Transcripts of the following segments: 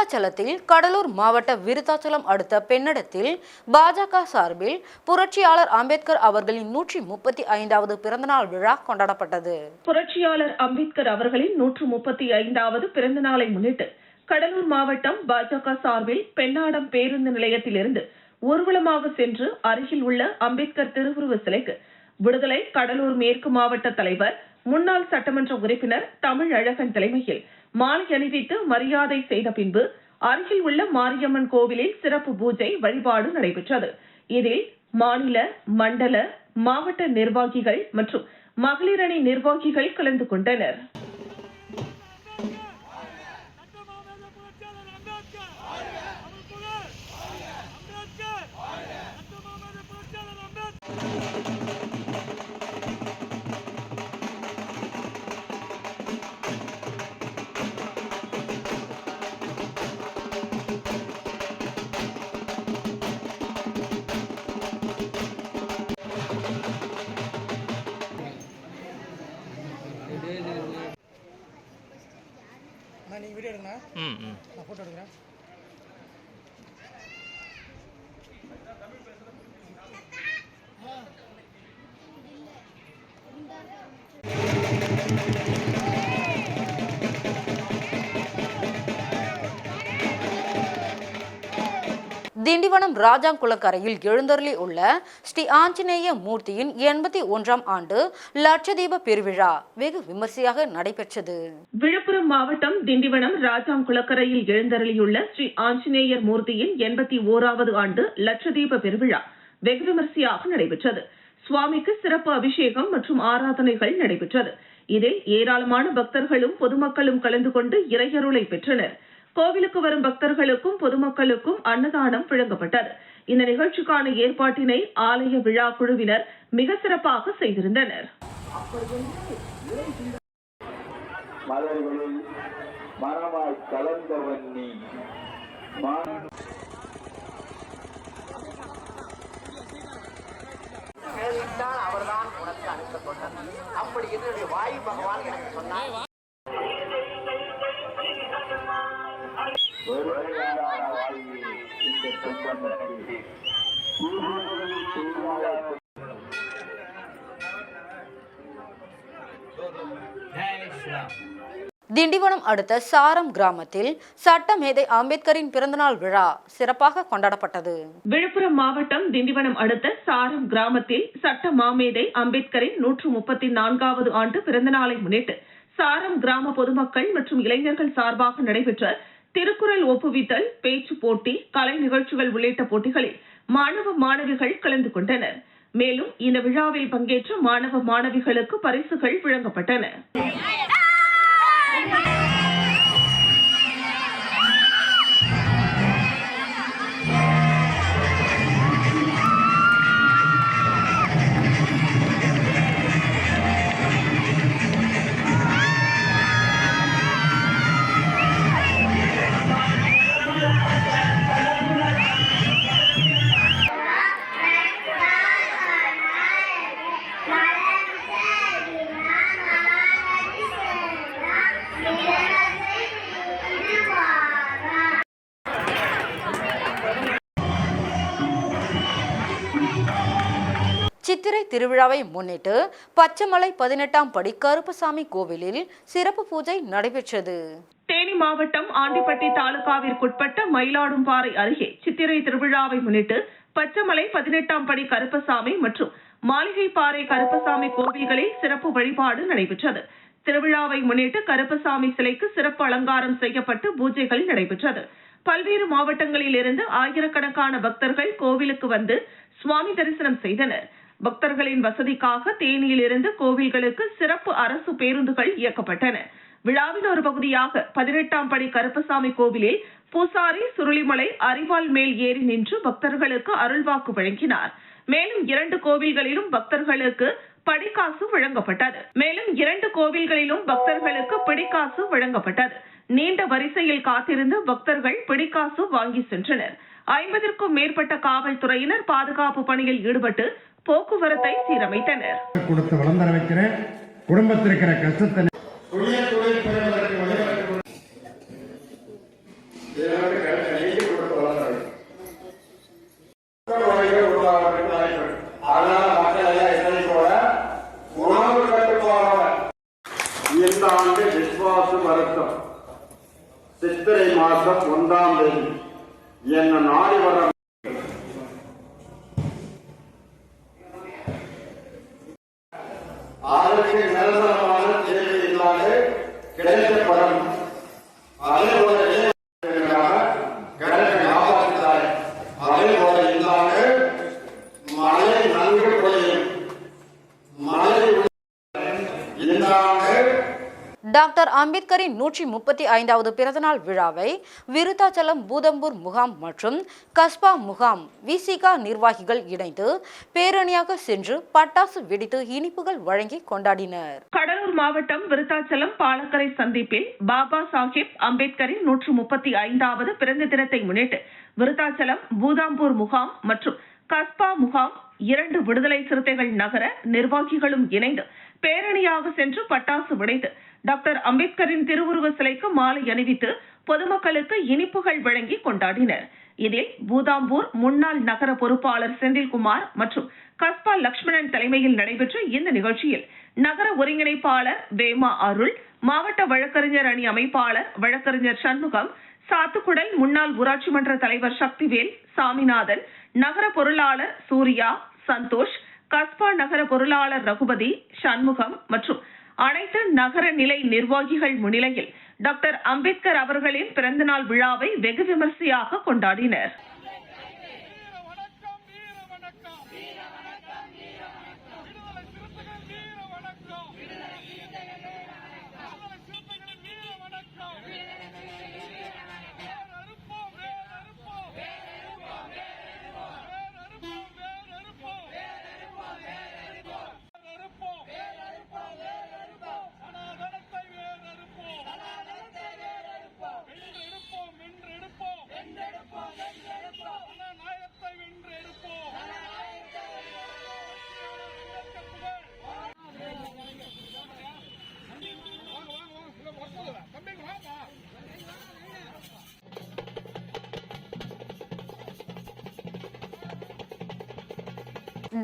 விருத்தாச்சலத்தில் கடலூர் மாவட்ட விருத்தாச்சலம் அடுத்த பெண்ணடத்தில் பாஜக சார்பில் புரட்சியாளர் அம்பேத்கர் அவர்களின் 135வது பிறந்தநாள் விழா கொண்டாடப்பட்டது. புரட்சியாளர் அம்பேத்கர் அவர்களின் 135வது பிறந்த நாளை முன்னிட்டு கடலூர் மாவட்டம் பாஜக சார்பில் பெண்ணாடம் பேருந்து நிலையத்திலிருந்து ஊர்வலமாக சென்று அருகில் உள்ள அம்பேத்கர் திருவுருவ சிலைக்கு விடுதலை கடலூர் மேற்கு மாவட்ட தலைவர் முன்னாள் சட்டமன்ற உறுப்பினர் தமிழழகன் தலைமையில் மாலை அணிவித்து மரியாதை செய்த பின்பு அருகில் உள்ள மாரியம்மன் கோவிலில் சிறப்பு பூஜை வழிபாடு நடைபெற்றது. இதில் மாநில, மண்டல, மாவட்ட நிர்வாகிகள் மற்றும் மகளிர் அணி நிர்வாகிகள் கலந்து கொண்டனர். நீங்க வீடியோ எடுங்க. நான் போட்டோ எடுக்கிறேன். திண்டிவனம் ராஜாங்குளக்கரையில் எழுந்தருளி உள்ள ஸ்ரீ ஆஞ்சநேய மூர்த்தியின் 81ஆம் ஆண்டு லட்சதீப பெருவிழா வெகு விமர்சையாக நடைபெற்றது. விழுப்புரம் மாவட்டம் திண்டிவனம் ராஜாங்குளக்கரையில் எழுந்தருளியுள்ள ஸ்ரீ ஆஞ்சநேயர் மூர்த்தியின் 81வது ஆண்டு லட்சதீப பெருவிழா வெகு விமர்சையாக நடைபெற்றது. சுவாமிக்கு சிறப்பு அபிஷேகம் மற்றும் ஆராதனைகள் நடைபெற்றது. இதில் ஏராளமான பக்தர்களும் பொதுமக்களும் கலந்து கொண்டு இறையருளை பெற்றனர். கோவிலுக்கு வரும் பக்தர்களுக்கும் பொதுமக்களுக்கும் அன்னதானம் வழங்கப்பட்டது. இந்த நிகழ்ச்சிக்கான ஏற்பாட்டினை ஆலய விழா குழுவினர் மிக சிறப்பாக செய்திருந்தனர். அவர்தான் உனக்கு அனுப்பப்பட்டார். அப்படி என்னுடைய வாயு பகவான் எனக்கு சொன்னார். திண்டிவனம் அடுத்த சாரம் கிராமத்தில் சட்டமேதை அம்பேத்கரின் பிறந்தநாள் விழா சிறப்பாக கொண்டாடப்பட்டது. விழுப்புரம் மாவட்டம் திண்டிவனம் அடுத்த சாரம் கிராமத்தில் சட்ட மாமேதை அம்பேத்கரின் 134வது ஆண்டு பிறந்தநாளை முன்னிட்டு சாரம் கிராம பொதுமக்கள் மற்றும் இளைஞர்கள் சார்பாக நடைபெற்ற திருக்குறள் ஒப்புவித்தல், பேச்சு போட்டி, கலை நிகழ்ச்சிகள் உள்ளிட்ட போட்டிகளில் மாணவ மாணவிகள் கலந்து கொண்டனர். மேலும் இந்த விழாவில் பங்கேற்ற மாணவ மாணவிகளுக்கு பரிசுகள் வழங்கப்பட்டன. சித்திரை திருவிழாவை முன்னிட்டு பச்சைமலை 18ஆம் படி கருப்பசாமி கோவிலில் சிறப்பு பூஜை நடைபெற்றது. தேனி மாவட்டம் ஆண்டிப்பட்டி தாலுகாவிற்குட்பட்ட மயிலாடும்பாறை அருகே சித்திரை திருவிழாவை முன்னிட்டு பச்சைமலை 18ஆம் படி கருப்பசாமி மற்றும் மாளிகைப்பாறை கருப்பசாமி கோவில்களில் சிறப்பு வழிபாடு நடைபெற்றது. திருவிழாவை முன்னிட்டு கருப்பசாமி சிலைக்கு சிறப்பு அலங்காரம் செய்யப்பட்டு பூஜைகள் நடைபெற்றது. பல்வேறு மாவட்டங்களில் இருந்து ஆயிரக்கணக்கான பக்தர்கள் கோவிலுக்கு வந்து சுவாமி தரிசனம் செய்தனர். பக்தர்களின் வசதிக்காக தேனியில் இருந்து கோவில்களுக்கு சிறப்பு அரசு பேருந்துகள் இயக்கப்பட்டன. விழாவின் ஒரு பகுதியாக 18ஆம் படி கருப்பசாமி கோவிலில் பூசாரி சுருளிமலை அரிவாள் மேல் ஏறி நின்று பக்தர்களுக்கு அருள்வாக்கு வழங்கினார். மேலும் 2 கோவில்களிலும் பக்தர்களுக்கு படிக்காசு வழங்கப்பட்டது. நீண்ட வரிசையில் காத்திருந்த பக்தர்கள் பிடிக்காசு வாங்கி சென்றனர். 50க்கும் மேற்பட்ட காவல்துறையினர் பாதுகாப்பு பணியில் ஈடுபட்டு போக்குவரத்தை சீரமைத்தனர். குடும்பத்திற்கிற கஷ்டத்தை என்ன நாடி வர அதற்கு நிரந்தரமான தேவை இல்லாத கிடைக்கப்படும் அதே போல கிழக்கை காப்பாற்றுகிறார். அதே போல இல்லாத மழை நன்கு பொழியும் மழை இல்லாத டாக்டர் அம்பேத்கரின் 135வது பிறந்தநாள் விழாவை விருத்தாச்சலம் பூதம்பூர் முகாம் மற்றும் கஸ்பா முகாம் விசிகா நிர்வாகிகள் இணைந்து பேரணியாக சென்று பட்டாசு வெடித்து இனிப்புகள் வழங்கி கொண்டாடினர். கடலூர் மாவட்டம் விருத்தாச்சலம் பாலக்கரை சந்திப்பில் பாபா சாஹிப் அம்பேத்கரின் 135வது பிறந்த தினத்தை முன்னிட்டு விருத்தாச்சலம் பூதாம்பூர் முகாம் மற்றும் கஸ்பா முகாம் 2 விடுதலை சிறுத்தைகள் நகர நிர்வாகிகளும் இணைந்து பேரணியாக சென்று பட்டாசு வெடித்து டாக்டர் அம்பேத்கரின் திருவுருவ சிலைக்கு மாலை அணிவித்து பொதுமக்களுக்கு இனிப்புகள் வழங்கி கொண்டாடினர். இதில் பூதாம்பூர் முன்னாள் நகர பொறுப்பாளர் செந்தில்குமார் மற்றும் கஸ்பா லட்சுமணன் தலைமையில் நடைபெற்ற இந்த நிகழ்ச்சியில் நகர ஒருங்கிணைப்பாளர் வேமா அருள், மாவட்ட வழக்கறிஞர் அணி அமைப்பாளர் வழக்கறிஞர் சண்முகம், சாத்துக்குடல் முன்னாள் ஊராட்சி மன்ற தலைவர் சக்திவேல், சாமிநாதன், நகர பொருளாளர் சூர்யா, சந்தோஷ், கஸ்பா நகர பொருளாளர் ரகுபதி, சண்முகம் மற்றும் அனைத்து நகர நிலை நிர்வாகிகள் முன்னிலையில் டாக்டர் அம்பேத்கர் அவர்களின் பிறந்தநாள் விழாவை வெகு விமர்சையாக கொண்டாடினர்.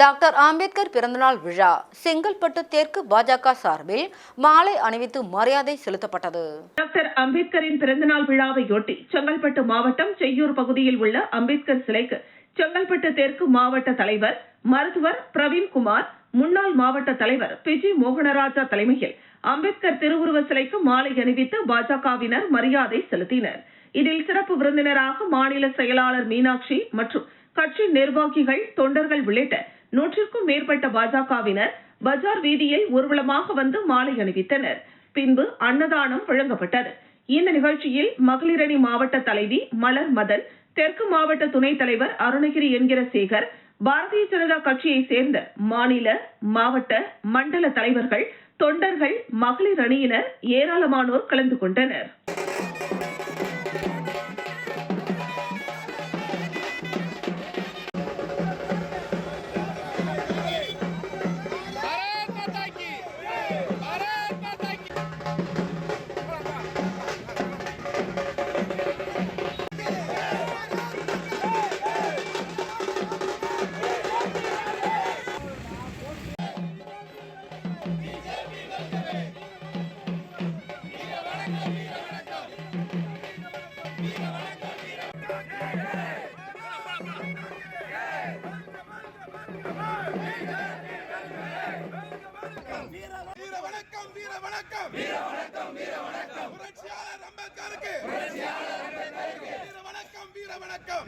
டாக்டர் அம்பேத்கர் பிறந்தநாள் விழா செங்கல்பட்டு தெற்கு பாஜக சார்பில் மாலை அணிவித்து மரியாதை செலுத்தப்பட்டது. டாக்டர் அம்பேத்கரின் பிறந்தநாள் விழாவையொட்டி செங்கல்பட்டு மாவட்டம் செய்யூர் பகுதியில் உள்ள அம்பேத்கர் சிலைக்கு செங்கல்பட்டு தெற்கு மாவட்ட தலைவர் மருத்துவர் பிரவீன்குமார், முன்னாள் மாவட்ட தலைவர் பிஜி மோகனராஜா தலைமையில் அம்பேத்கர் திருவுருவ சிலைக்கு மாலை அணிவித்து பாஜகவினர் மரியாதை செலுத்தினர். இதில் சிறப்பு விருந்தினராக மாநில செயலாளர் மீனாட்சி மற்றும் கட்சி நிர்வாகிகள், தொண்டர்கள் உள்ளிட்ட 100க்கும் மேற்பட்ட பாஜகவினர் பஜார் வீதியில் ஊர்வலமாக வந்து மாலை அணிவித்தனர். பின்பு அன்னதானம் வழங்கப்பட்டது. இந்த நிகழ்ச்சியில் மகளிரணி மாவட்ட தலைவி மலர் மதன், தெற்கு மாவட்ட துணைத் தலைவர் அருணகிரி என்கிற சேகர், பாரதிய ஜனதா கட்சியை சேர்ந்த மாநில, மாவட்ட, மண்டல தலைவர்கள், தொண்டர்கள், மகளிர் அணியினர் ஏராளமானோர் கலந்து கொண்டனர். புரட்சியாளர் அம்பேத்கருக்கு வீர வணக்கம், வீர வணக்கம்.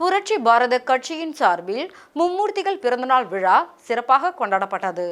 புரட்சி பாரத கட்சியின் சார்பில் மும்மூர்த்திகள் பிறந்தநாள் விழா சிறப்பாக கொண்டாடப்பட்டது.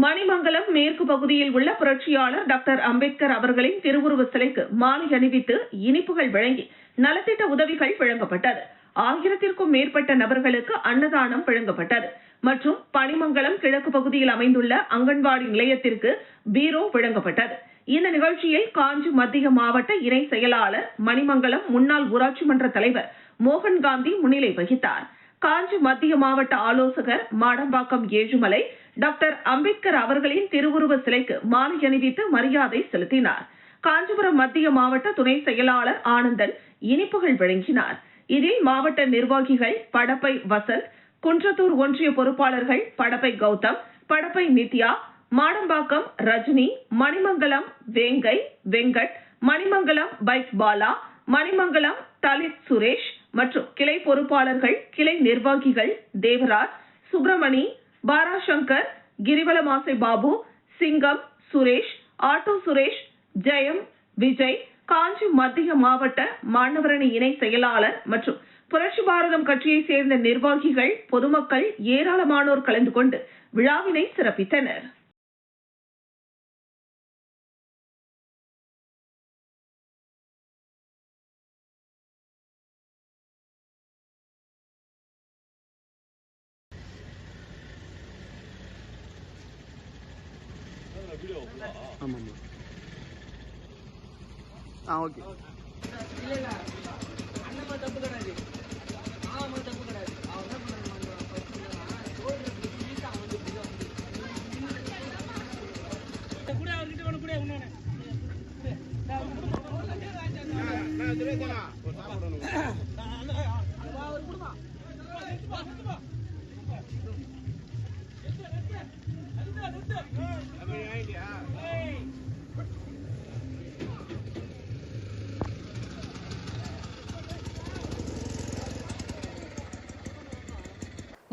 மணிமங்கலம் மேற்கு பகுதியில் உள்ள புரட்சியாளர் டாக்டர் அம்பேத்கர் அவர்களின் திருவுருவ சிலைக்கு மாலை அணிவித்து இனிப்புகள் வழங்கி நலத்திட்ட உதவிகள் வழங்கப்பட்டது. 1000க்கும் மேற்பட்ட நபர்களுக்கு அன்னதானம் வழங்கப்பட்டது மற்றும் பணிமங்கலம் கிழக்கு பகுதியில் அமைந்துள்ள அங்கன்வாடி நிலையத்திற்கு பீரோ வழங்கப்பட்டது. இந்த நிகழ்ச்சியில் காஞ்சி மத்திய மாவட்ட இணை செயலாளர், மணிமங்கலம் முன்னாள் ஊராட்சி மன்ற தலைவர் மோகன் காந்தி முன்னிலை வகித்தார். காஞ்சி மத்திய மாவட்ட ஆலோசகர் மாடம்பாக்கம் ஏழுமலை டாக்டர் அம்பேத்கர் அவர்களின் திருவுருவ சிலைக்கு மாலை அணிவித்து மரியாதை செலுத்தினார். காஞ்சிபுரம் மத்திய மாவட்ட துணை செயலாளர் ஆனந்தன் இனிப்புகள் வழங்கினார். இதில் மாவட்ட நிர்வாகிகள் படப்பை வசந்த், குன்றத்தூர் ஒன்றிய பொறுப்பாளர்கள் படப்பை கௌதம், படப்பை நித்யா, மாடம்பாக்கம் ரஜினி, மணிமங்கலம் வேங்கை வெங்கட், மணிமங்கலம் பைக் பாலா, மணிமங்கலம் தலித் சுரேஷ் மற்றும் கிளை பொறுப்பாளர்கள், கிளை நிர்வாகிகள் தேவராஜ், சுப்பிரமணி, பாராசங்கர், கிரிவலமாசை பாபு, சிங்கம், சுரேஷ், ஆட்டோ சுரேஷ், ஜெயம், விஜய், காஞ்சி மத்திய மாவட்ட மாணவரணி இணை செயலாளர் மற்றும் புரட்சி பாரதம் கட்சியை சேர்ந்த நிர்வாகிகள், பொதுமக்கள் ஏராளமானோர் கலந்து கொண்டு விழாவினை சிறப்பித்தனர். ஓகே.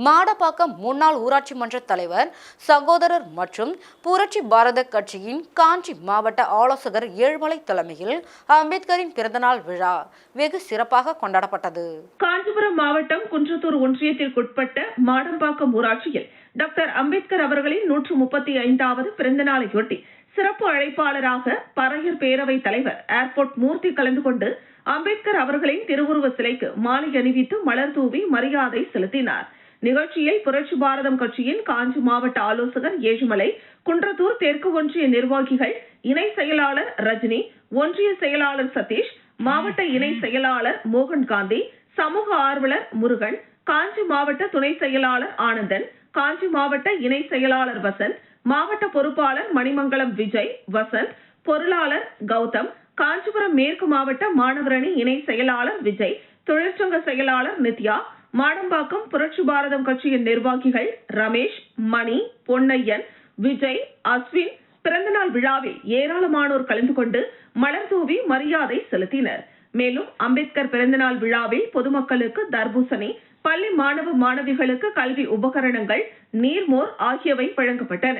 மாடப்பாக்கம் முன்னாள் ஊராட்சி மன்ற தலைவர் சகோதரர் மற்றும் புரட்சி பாரத கட்சியின் காஞ்சி மாவட்ட ஆலோசகர் ஏழுமலை தலைமையில் அம்பேத்கரின் பிறந்தநாள் விழா வெகு சிறப்பாக கொண்டாடப்பட்டது. காஞ்சிபுரம் மாவட்டம் குன்றத்தூர் ஒன்றியத்திற்குட்பட்ட மாடம்பாக்கம் ஊராட்சியில் டாக்டர் அம்பேத்கர் அவர்களின் 135வது பிறந்தநாளையொட்டி சிறப்பு அழைப்பாளராக பறையர் பேரவை தலைவர் ஏர்போர்ட் மூர்த்தி கலந்து கொண்டு அம்பேத்கர் அவர்களின் திருவுருவ சிலைக்கு மாலை அணிவித்து மலர் தூவி மரியாதை செலுத்தினார். நிகழ்ச்சியில் புரட்சி பாரதம் கட்சியின் காஞ்சி மாவட்ட ஆலோசகர் ஏழுமலை, குன்றத்தூர் தெற்கு ஒன்றிய நிர்வாகிகள், இணை செயலாளர் ரஜினி, ஒன்றிய செயலாளர் சதீஷ், மாவட்ட இணை செயலாளர் மோகன் காந்தி, சமூக ஆர்வலர் முருகன், காஞ்சி மாவட்ட துணை செயலாளர் ஆனந்தன், காஞ்சி மாவட்ட இணை செயலாளர் வசந்த், மாவட்ட பொறுப்பாளர் மணிமங்கலம் விஜய், வசந்த், பொருளாளர் கௌதம், காஞ்சிபுரம் மேற்கு மாவட்ட மாணவரணி இணை செயலாளர் விஜய், தொழிற்சங்க செயலாளர் நித்யா, மாடம்பாக்கம் புரட்சி பாரதம் கட்சியின் நிர்வாகிகள் ரமேஷ், மணி, பொன்னையன், விஜய், அஸ்வின் பிறந்தநாள் விழாவில் ஏராளமானோர் கலந்து கொண்டு மலர் தூவி மரியாதை செலுத்தினர். மேலும் அம்பேத்கர் பிறந்தநாள் விழாவில் பொதுமக்களுக்கு தர்பூசணி, பள்ளி மாணவ மாணவிகளுக்கு கல்வி உபகரணங்கள், நீர்மோர் ஆகியவை வழங்கப்பட்டன.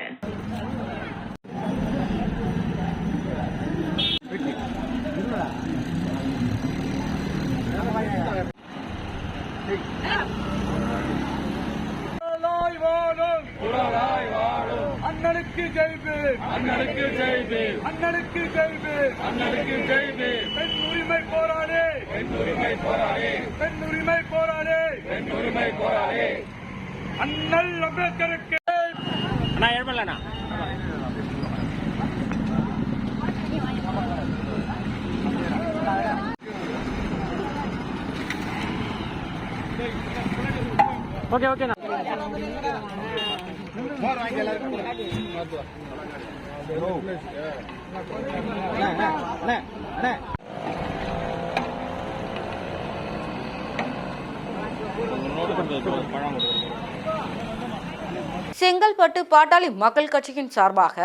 அண்ணனுக்கு ஜெய்பீம், அண்ணனுக்கு ஜெய்பீம், அண்ணனுக்கு ஜெய்பீம், அண்ணனுக்கு ஜெய்பீம். பெண் உரிமை போராளி, பெண் உரிமை போராளி, பெண் உரிமை போராளி, பெண் உரிமை போராளி. அண்ணல் அம்பேத்கருக்கு அண்ணா ஏழ்மலண்ணா. Okay okay. செங்கல்பட்டு பாட்டாளி மக்கள் கட்சியின் சார்பாக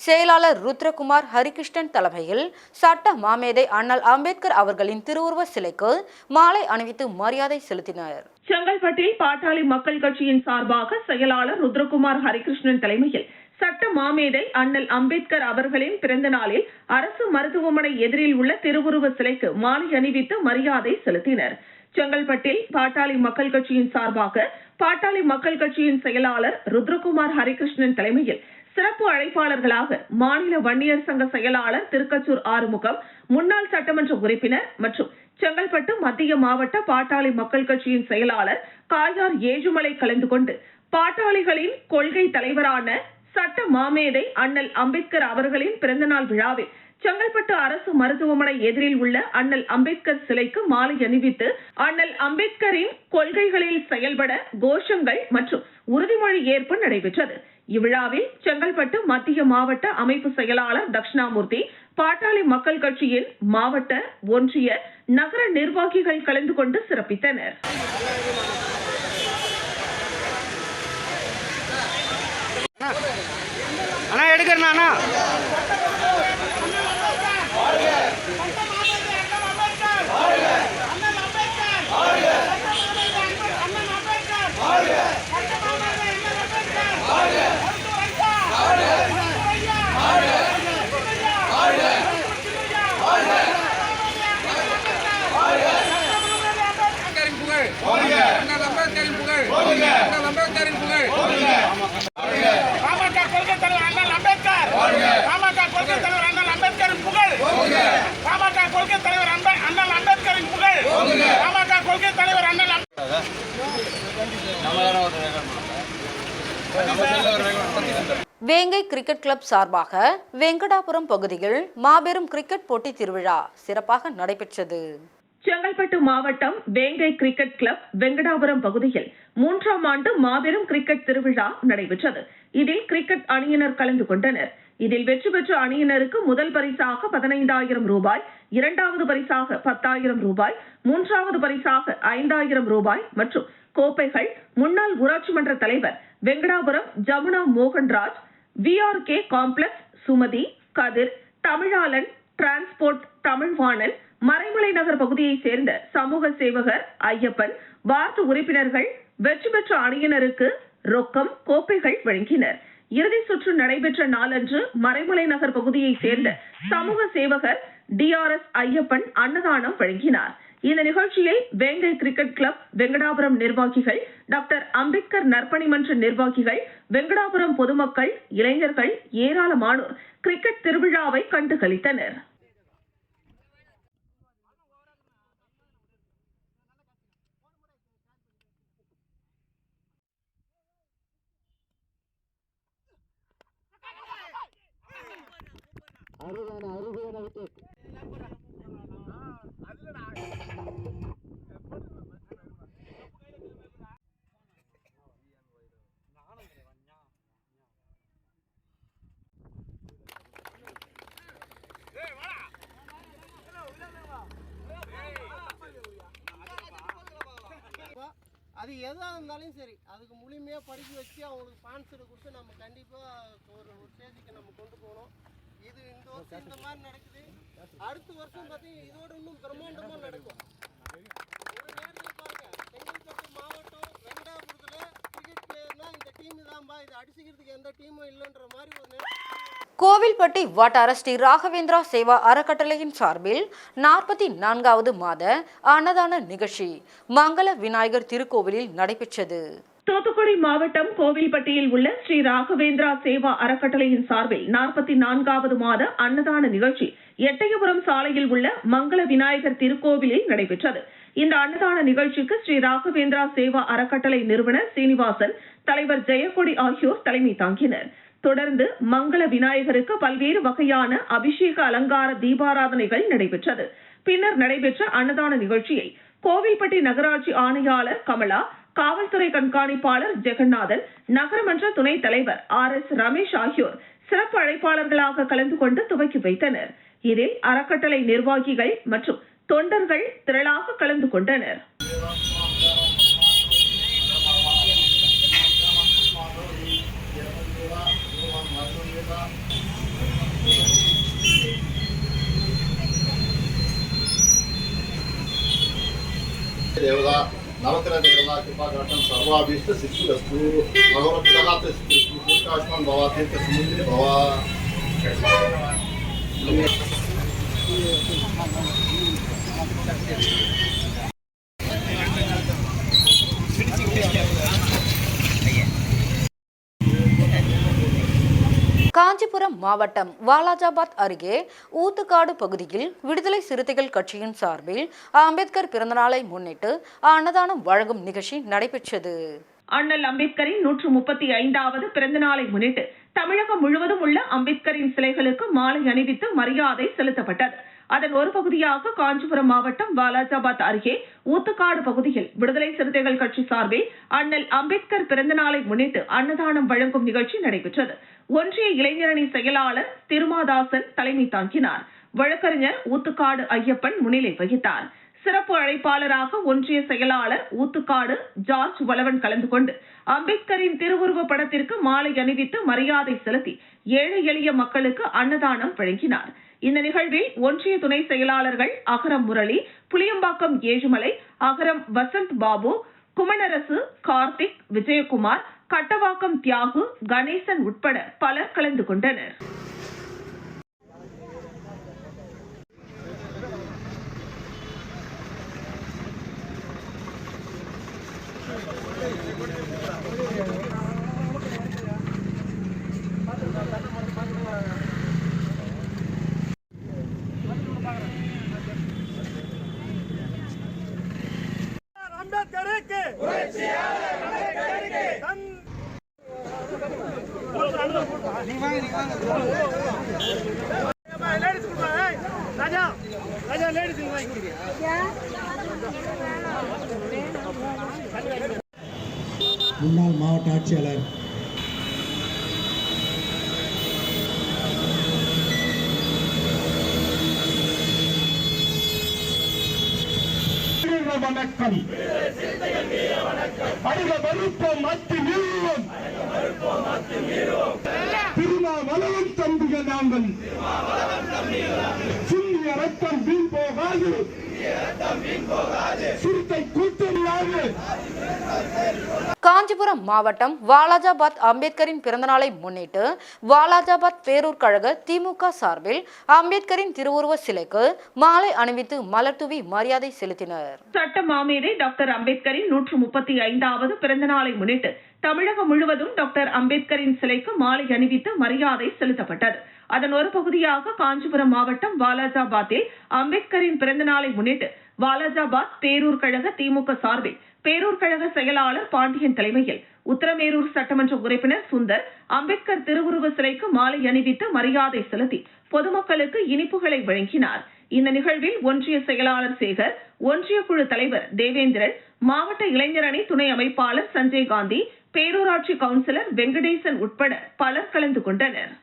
செயலாளர் ருத்ரகுமார் ஹரிகிருஷ்ணன் தலைமையில் சட்ட மாமேதை அண்ணல் அம்பேத்கர் அவர்களின் திருவுருவ சிலைக்கு மாலை அணிவித்து மரியாதை செலுத்தினர். செங்கல்பட்டில் பாட்டாளி மக்கள் கட்சியின் சார்பாக செயலாளர் ருத்ரகுமார் ஹரிகிருஷ்ணன் தலைமையில் சட்ட மாமேதை அண்ணல் அம்பேத்கர் அவர்களின் பிறந்த நாளில் அரசு மருத்துவமனை எதிரில் உள்ள திருவுருவ சிலைக்கு மாலை அணிவித்து மரியாதை செலுத்தினர். செங்கல்பட்டில் பாட்டாளி மக்கள் கட்சியின் சார்பாக பாட்டாளி மக்கள் கட்சியின் செயலாளர் ருத்ரகுமார் ஹரிகிருஷ்ணன் தலைமையில் சிறப்பு அழைப்பாளர்களாக மாநில வன்னியர் சங்க செயலாளர் திருக்கச்சூர் ஆறுமுகம், முன்னாள் சட்டமன்ற உறுப்பினர் மற்றும் செங்கல்பட்டு மத்திய மாவட்ட பாட்டாளி மக்கள் கட்சியின் செயலாளர் காயார் ஏழுமலை கலந்து கொண்டு பாட்டாளிகளின் கொள்கை தலைவரான சட்ட மாமேதை அண்ணல் அம்பேத்கர் அவர்களின் பிறந்தநாள் விழாவில் செங்கல்பட்டு அரசு மருத்துவமனை எதிரில் உள்ள அண்ணல் அம்பேத்கர் சிலைக்கு மாலை அணிவித்து அண்ணல் அம்பேத்கரின் கொள்கைகளில் செயல்பட கோஷங்கள் மற்றும் உறுதிமொழி ஏற்பு நடைபெற்றது. இவ்விழாவில் செங்கல்பட்டு மத்திய மாவட்ட அமைப்பு செயலாளர் தட்சிணாமூர்த்தி, பாட்டாளி மக்கள் கட்சியின் மாவட்ட, ஒன்றிய, நகர நிர்வாகிகள் கலந்து கொண்டு சிறப்பித்தனர். அண்ணா எடுக்கிறேன் அண்ணா. வேங்கை கிரிக்கெட் கிளப் சார்பாக வெங்கடாபுரம் பகுதியில் மாபெரும் கிரிக்கெட் போட்டி திருவிழா சிறப்பாக நடைபெற்றது. செங்கல்பட்டு மாவட்டம் வேங்கை கிரிக்கெட் கிளப் வெங்கடாபுரம் பகுதியில் 3ஆம் ஆண்டு மாபெரும் கிரிக்கெட் திருவிழா நடைபெற்றது. இதில் கிரிக்கெட் அணியினர் கலந்து கொண்டனர். இதில் வெற்றி பெற்ற அணியினருக்கு முதல் பரிசாக 15,000 ரூபாய், 2வது பரிசாக 10,000 ரூபாய், 3வது பரிசாக 5,000 ரூபாய் மற்றும் கோப்பைகள் முன்னாள் ஊராட்சி மன்ற தலைவர் வெங்கடாபுரம் ஜமுனா மோகன்ராஜ், VRK காம்ப்ளெக்ஸ் சுமதி, கதிர், தமிழாளன், டிரான்ஸ்போர்ட் தமிழ்வாணன், மறைமலை நகர் பகுதியைச் சேர்ந்த சமூக சேவகர் ஐயப்பன், வார்டு உறுப்பினர்கள் வெற்றி பெற்ற அணியினருக்கு ரொக்கம், கோப்பைகள் வழங்கினர். இறுதி சுற்று நடைபெற்ற நாளன்று மறைமலை நகர் பகுதியைச் சேர்ந்த சமூக சேவகர் DRS ஐயப்பன் அன்னதானம் வழங்கினார். இந்த நிகழ்ச்சியில் வேங்கை கிரிக்கெட் கிளப் வெங்கடாபுரம் நிர்வாகிகள், டாக்டர் அம்பேத்கர் நற்பணி மன்ற நிர்வாகிகள், வெங்கடாபுரம் பொதுமக்கள், இளைஞர்கள் ஏராளமானோர் கிரிக்கெட் திருவிழாவை கண்டுகளித்தனர். அது எதாக இருந்தாலும் சரி, அதுக்கு முழுமையாக படிக்க வச்சு அவங்களுக்கு ஸ்பான்சர் கொடுத்து நம்ம கண்டிப்பாக ஒரு ஸ்டேஜுக்கு நம்ம கொண்டு போகணும். இது இந்த வருஷம் இந்த மாதிரி நடக்குது, அடுத்த வருஷம் பார்த்தீங்கன்னா இதோட இன்னும் பிரம்மாண்டமாக நடக்கும். ஒரு நேரத்தில் பாருங்க, செங்கல்பட்டு மாவட்டம் வெங்கடாபுரத்தில் கிரிக்கெட் பிளேயர்னா இந்த டீம் தான்பா, இது அடிச்சுக்கிறதுக்கு எந்த டீமும் இல்லைன்ற மாதிரி ஒரு நேரம். கோவில்பட்டி வட்டார ஸ்ரீ ராகவேந்திரா சேவா அறக்கட்டளையின் சார்பில் 44வது மாத அன்னதான நிகழ்ச்சி மங்கள விநாயகர் திருக்கோவிலில் நடைபெற்றது. தூத்துக்குடி மாவட்டம் கோவில்பட்டியில் உள்ள ஸ்ரீ ராகவேந்திரா சேவா அறக்கட்டளையின் சார்பில் 44வது மாத அன்னதான நிகழ்ச்சி எட்டயபுரம் சாலையில் உள்ள மங்கள விநாயகர் திருக்கோவிலில் நடைபெற்றது. இந்த அன்னதான நிகழ்ச்சிக்கு ஸ்ரீ ராகவேந்திரா சேவா அறக்கட்டளை நிறுவனர் சீனிவாசன், தலைவர் ஜெயக்கொடி ஆகியோர் தலைமை தாங்கினர். தொடர்ந்து மங்கள விநாயகருக்கு பல்வேறு வகையான அபிஷேக அலங்கார தீபாராதனைகள் நடைபெற்றது. பின்னர் நடைபெற்ற அன்னதான நிகழ்ச்சியை கோவில்பட்டி நகராட்சி ஆணையாளர் கமலா, காவல்துறை கண்காணிப்பாளர் ஜெகநாதன், நகரமன்ற துணைத் தலைவர் RS ரமேஷ் ஆகியோர் சிறப்பு அழைப்பாளர்களாக கலந்து கொண்டு துவக்கி வைத்தனர். இதில் அறக்கட்டளை நிர்வாகிகள் மற்றும் தொண்டர்கள் திரளாக கலந்து கொண்டனர். देवता नवग्रह देवता कृपा कर्तन सर्वाभीष्ट सिद्धिरस्तु भगवत्तलात् सिद्धिकास्मन् भवातीर्थ समुद्रे भवा. காஞ்சிபுரம் மாவட்டம் வாலாஜாபாத் அருகே ஊத்துக்காடு பகுதியில் விடுதலை சிறுத்தைகள் கட்சியின் சார்பில் அம்பேத்கர் பிறந்தநாளை முன்னிட்டு அன்னதானம் வழங்கும் நிகழ்ச்சி நடைபெற்றது. அண்ணல் அம்பேத்கரின் 135வது பிறந்த நாளை முன்னிட்டு தமிழகம் முழுவதும் உள்ள அம்பேத்கரின் சிலைகளுக்கு மாலை அணிவித்து மரியாதை செலுத்தப்பட்டது. அதன் ஒரு பகுதியாக காஞ்சிபுரம் மாவட்டம் வாலாஜாபாத் அருகே ஊத்துக்காடு பகுதியில் விடுதலை சிறுத்தைகள் கட்சி சார்பில் அண்ணல் அம்பேத்கர் பிறந்த நாளை முன்னிட்டு அன்னதானம் வழங்கும் நிகழ்ச்சி நடைபெற்றது. ஒன்றிய இளைஞரணி செயலாளர் திருமாதாசன் தலைமை தாங்கினார். வழக்கறிஞர் ஊத்துக்காடு ஐயப்பன் முன்னிலை வகித்தார். சிறப்பு அழைப்பாளராக ஒன்றிய செயலாளர் ஊத்துக்காடு ஜார்ஜ் வளவன் கலந்து கொண்டு அம்பேத்கரின் திருவுருவ படத்திற்கு மாலை அணிவித்து மரியாதை செலுத்தி ஏழை எளிய மக்களுக்கு அன்னதானம் வழங்கினார். இந்த நிகழ்வில் ஒன்றிய துணை செயலாளர்கள் அகரம் முரளி, புளியம்பாக்கம் ஏழுமலை, அகரம் வசந்த் பாபு, குமணரசு, கார்த்திக், விஜயகுமார், கட்டவாக்கம் தியாகு, கணேசன் உட்பட பலர் கலந்து கொண்டனர். அம்பேத்கருக்கு முன்னாள் மாவட்ட ஆட்சியாளர் வணக்கம். அடிக மறுப்போம் அத்தி மீறுவோம். திருமாவளவன் தம்பிகள் நாங்கள். சிந்திய ரத்தம் வீண் போகாது. சிறுத்தை கூட்டணியாது. காஞ்சிபுரம் மாவட்டம் வாலாஜாபாத் அம்பேத்கரின் பிறந்தநாளை முன்னிட்டு வாலாஜாபாத் பேரூர் கழக திமுக சார்பில் அம்பேத்கரின் திருவுருவ சிலைக்கு மாலை அணிவித்து மலர் தூவி மரியாதை செலுத்தினர். சட்ட மாமேதை டாக்டர் அம்பேத்கரின் 135வது பிறந்த நாளை முன்னிட்டு தமிழகம் முழுவதும் டாக்டர் அம்பேத்கரின் சிலைக்கு மாலை அணிவித்து மரியாதை செலுத்தப்பட்டது. அதன் ஒரு பகுதியாக காஞ்சிபுரம் மாவட்டம் வாலாஜாபாத்தில் அம்பேத்கரின் பிறந்த நாளை முன்னிட்டு வாலாஜாபாத் பேரூர் கழக திமுக சார்பில் பேரூர் கழக செயலாளர் பாண்டியன் தலைமையில் உத்தரமேரூர் சட்டமன்ற உறுப்பினர் சுந்தர் அம்பேத்கர் திருவுருவ சிலைக்கு மாலை அணிவித்து மரியாதை செலுத்தி பொதுமக்களுக்கு இனிப்புகளை வழங்கினார். இந்த நிகழ்வில் ஒன்றிய செயலாளர் சேகர், ஒன்றிய குழு தலைவர் தேவேந்திரன், மாவட்ட இளைஞரணி துணை அமைப்பாளர் சஞ்சய் காந்தி, பேரூராட்சி கவுன்சிலர் வெங்கடேசன் உட்பட பலர் கலந்து கொண்டனர்.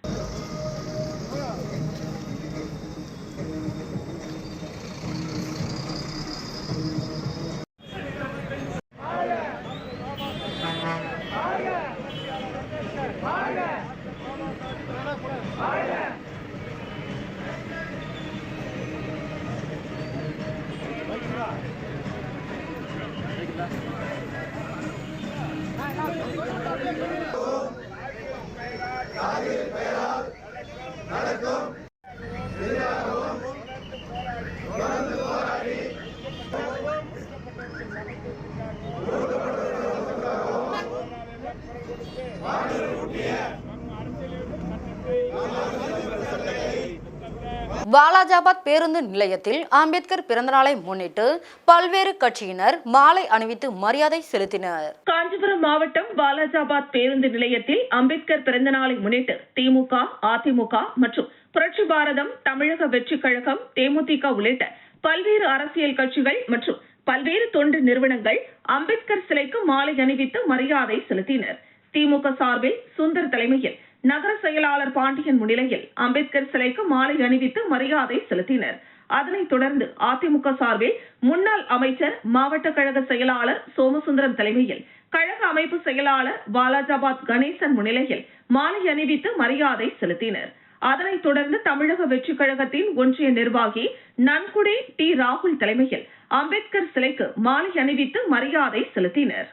வாலாஜாபாத் பேருந்து நிலையத்தில் அம்பேத்கர் பிறந்தநாளை முன்னிட்டு பல்வேறு கட்சியினர் மாலை அணிவித்து மரியாதை செலுத்தினர். காஞ்சிபுரம் மாவட்டம் வாலாஜாபாத் பேருந்து நிலையத்தில் அம்பேத்கர் பிறந்தநாளை முன்னிட்டு திமுக, அதிமுக மற்றும் புரட்சி பாரதம், தமிழக வெற்றி கழகம், தேமுதிக உள்ளிட்ட பல்வேறு அரசியல் கட்சிகள் மற்றும் பல்வேறு தொண்டு நிறுவனங்கள் அம்பேத்கர் சிலைக்கு மாலை அணிவித்து மரியாதை செலுத்தினர். திமுக சார்பில் சுந்தர் தலைமையில் நகர செயலாளர் பாண்டியன் முன்னிலையில் அம்பேத்கர் சிலைக்கு மாலை அணிவித்து மரியாதை செலுத்தினர். அதனைத் தொடர்ந்து அதிமுக சார்பில் முன்னாள் அமைச்சர், மாவட்ட கழக செயலாளர் சோமசுந்தரம் தலைமையில் கழக அமைப்பு செயலாளர் வாலாஜாபாத் கணேசன் முன்னிலையில் மாலை அணிவித்து மரியாதை செலுத்தினர். அதனைத் தொடர்ந்து தமிழக வெற்றி கழகத்தின் ஒன்றிய நிர்வாகி நன்குடி டி ராகுல் தலைமையில் அம்பேத்கர் சிலைக்கு மாலை அணிவித்து மரியாதை செலுத்தினர்.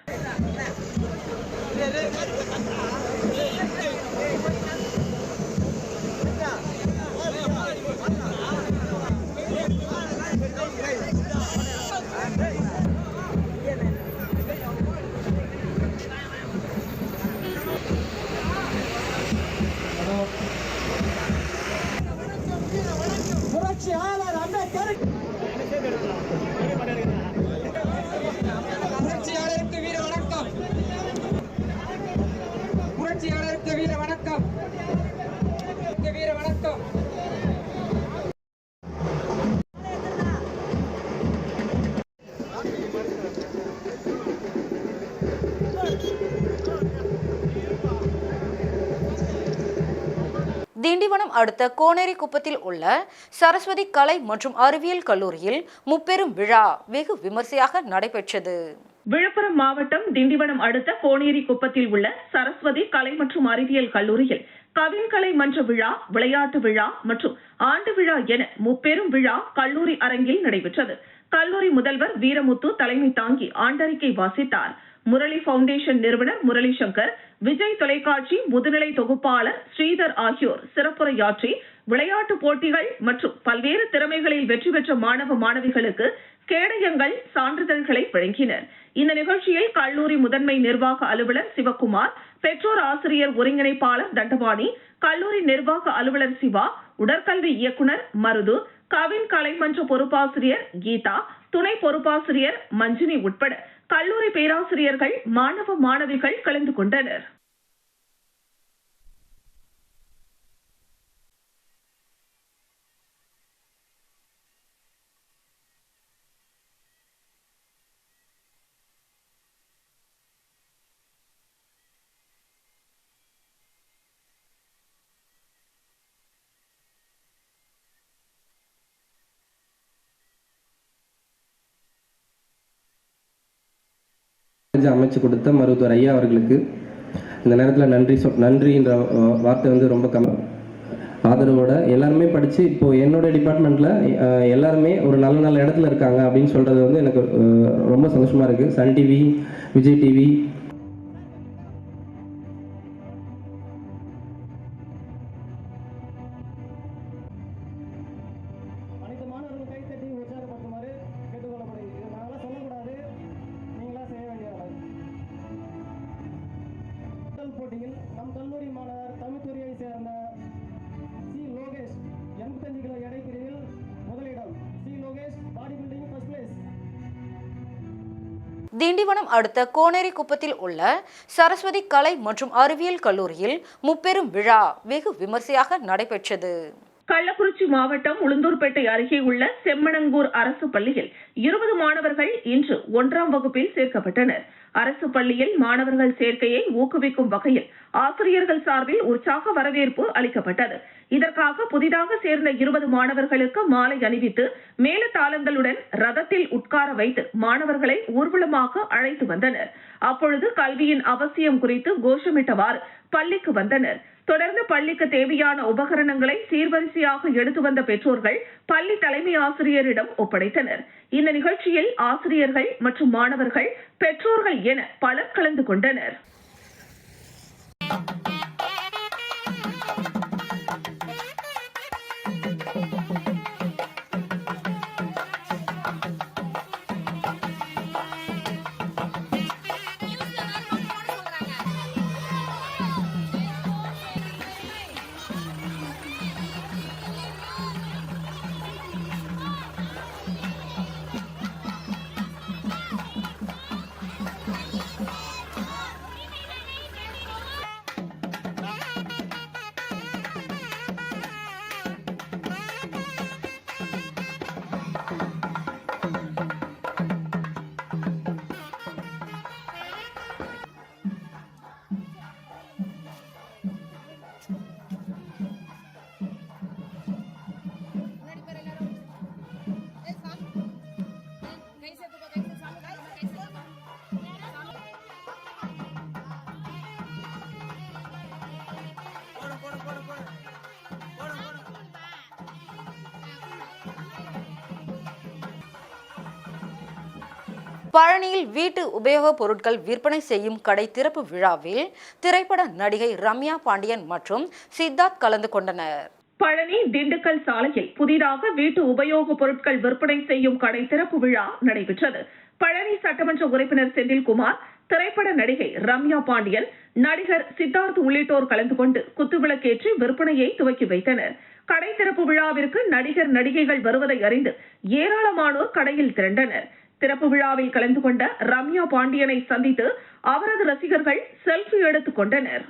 புரட்சியாளர் அம்பேத்கர் புரட்சியாளருக்கு வீர வணக்கம். புரட்சியாளருக்கு வீர வணக்கம். திண்டிவனம் அடுத்த கோனேரிக்குப்பத்தில் உள்ள சரஸ்வதி கலை மற்றும் அறிவியல் கல்லூரியில் முப்பெரும் விழா வெகு விமர்சையாக நடைபெற்றது. விழுப்புரம் மாவட்டம் திண்டிவனம் அடுத்த கோனேரிக்குப்பத்தில் உள்ள சரஸ்வதி கலை மற்றும் அறிவியல் கல்லூரியில் கவின்கலை மன்ற விழா, விளையாட்டு விழா மற்றும் ஆண்டு விழா என முப்பெரும் விழா கல்லூரி அரங்கில் நடைபெற்றது. கல்லூரி முதல்வர் வீரமுத்து தலைமை தாங்கி ஆண்டறிக்கை வாசித்தார். முரளி பவுண்டேஷன் நிறுவனர் முரளி சங்கர், விஜய் தொலைக்காட்சி முதுநிலை தொகுப்பாளர் ஸ்ரீதர் ஆகியோர் சிறப்புரையாற்றி விளையாட்டு போட்டிகள் மற்றும் பல்வேறு திறமைகளில் வெற்றி பெற்ற மாணவ மாணவிகளுக்கு கேடயங்கள், சான்றிதழ்களை வழங்கினர். இந்த நிகழ்ச்சியில் கல்லூரி முதன்மை நிர்வாக அலுவலர் சிவக்குமார், பெற்றோர் ஆசிரியர் ஒருங்கிணைப்பாளர் தண்டபாணி, கல்லூரி நிர்வாக அலுவலர் சிவா, உடற்கல்வி இயக்குனர் மருது, கவின் கலைமன்ற பொறுப்பாசிரியர் கீதா, துணை பொறுப்பாசிரியர் மஞ்சினி உட்பட கல்லூரி பேராசிரியர்கள், மாணவ மாணவிகள் கலந்து கொண்டனர். அமைச்சு கொடுத்த மருத்துவர் ஐயா அவர்களுக்கு இந்த நேரத்தில் நன்றின்ற வார்த்தை ரொம்ப ஆதரவோட எல்லாருமே படித்து இப்போது என்னோட டிபார்ட்மெண்ட்டில் எல்லாருமே ஒரு நல்ல இடத்துல இருக்காங்க அப்படின்னு சொல்கிறது எனக்கு ரொம்ப சந்தோஷமாக இருக்குது. சன் டிவி, விஜய் டிவி, போட்டியில் நம் கல்லூரி மாணவர் தமிழ்துறையை சேர்ந்த சி லோகேஷ் 85 கிலோ எடை பிரிவில் முதலிடம். C Lokesh body building first place. Tindivanam அடுத்த கோனேரிக்குப்பத்தில் உள்ள சரஸ்வதி கலை மற்றும் அறிவியல் கல்லூரியில் முப்பெரும் விழா வெகு விமர்சையாக நடைபெற்றது. கள்ளக்குறிச்சி மாவட்டம் உளுந்தூர்பேட்டை அருகே உள்ள செம்மணங்கூர் அரசு பள்ளியில் 20 மாணவர்கள் இன்று 1ஆம் வகுப்பில் சேர்க்கப்பட்டனர். அரசு பள்ளியில் மாணவர்கள் சேர்க்கையை ஊக்குவிக்கும் வகையில் ஆசிரியர்கள் சார்பில் உற்சாக வரவேற்பு அளிக்கப்பட்டது. இதற்காக புதிதாக சேர்ந்த 20 மாணவர்களுக்கு மாலை அணிவித்து மேளதாளங்களுடன் ரதத்தில் உட்கார வைத்து மாணவர்களை ஊர்வலமாக அழைத்து வந்தனர். அப்பொழுது கல்வியின் அவசியம் குறித்து கோஷமிட்டவாறு பள்ளிக்கு வந்தனர். தொடர்ந்து பள்ளிக்கு தேவையான உபகரணங்களை சீர்வரிசையாக எடுத்து வந்த பெற்றோர்கள் பள்ளி தலைமை ஆசிரியரிடம் ஒப்படைத்தனர். இந்த நிகழ்ச்சியில் ஆசிரியர்கள் மற்றும் மாணவர்கள், பெற்றோர்கள் என பலர் கலந்து கொண்டனர். பழனியில் வீட்டு உபயோகப் பொருட்கள் விற்பனை செய்யும் கடை திறப்பு விழாவில் திரைப்பட நடிகை ரம்யா பாண்டியன் மற்றும் சித்தார்த் கலந்து கொண்டனர். பழனி திண்டுக்கல் சாலையில் புதிதாக வீட்டு உபயோகப் பொருட்கள் விற்பனை செய்யும் கடை திறப்பு விழா நடைபெற்றது. பழனி சட்டமன்ற உறுப்பினர் செந்தில்குமார், திரைப்பட நடிகை ரம்யா பாண்டியன், நடிகர் சித்தார்த் உள்ளிட்டோர் கலந்து கொண்டு குத்துவிளக்கேற்றி விற்பனையை துவக்கி வைத்தனர். கடை திறப்பு விழாவிற்கு நடிகர் நடிகைகள் வருவதை அறிந்து ஏராளமானோர் கடையில் திரண்டனர். திறப்பு விழாவில் கலந்து கொண்ட ரம்யா பாண்டியனை சந்தித்து அவரது ரசிகர்கள் செல்ஃபி எடுத்துக் கொண்டனர்.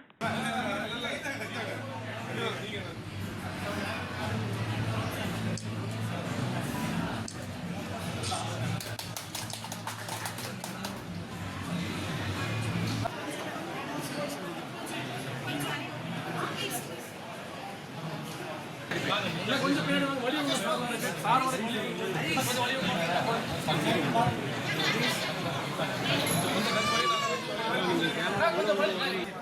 கொஞ்சம்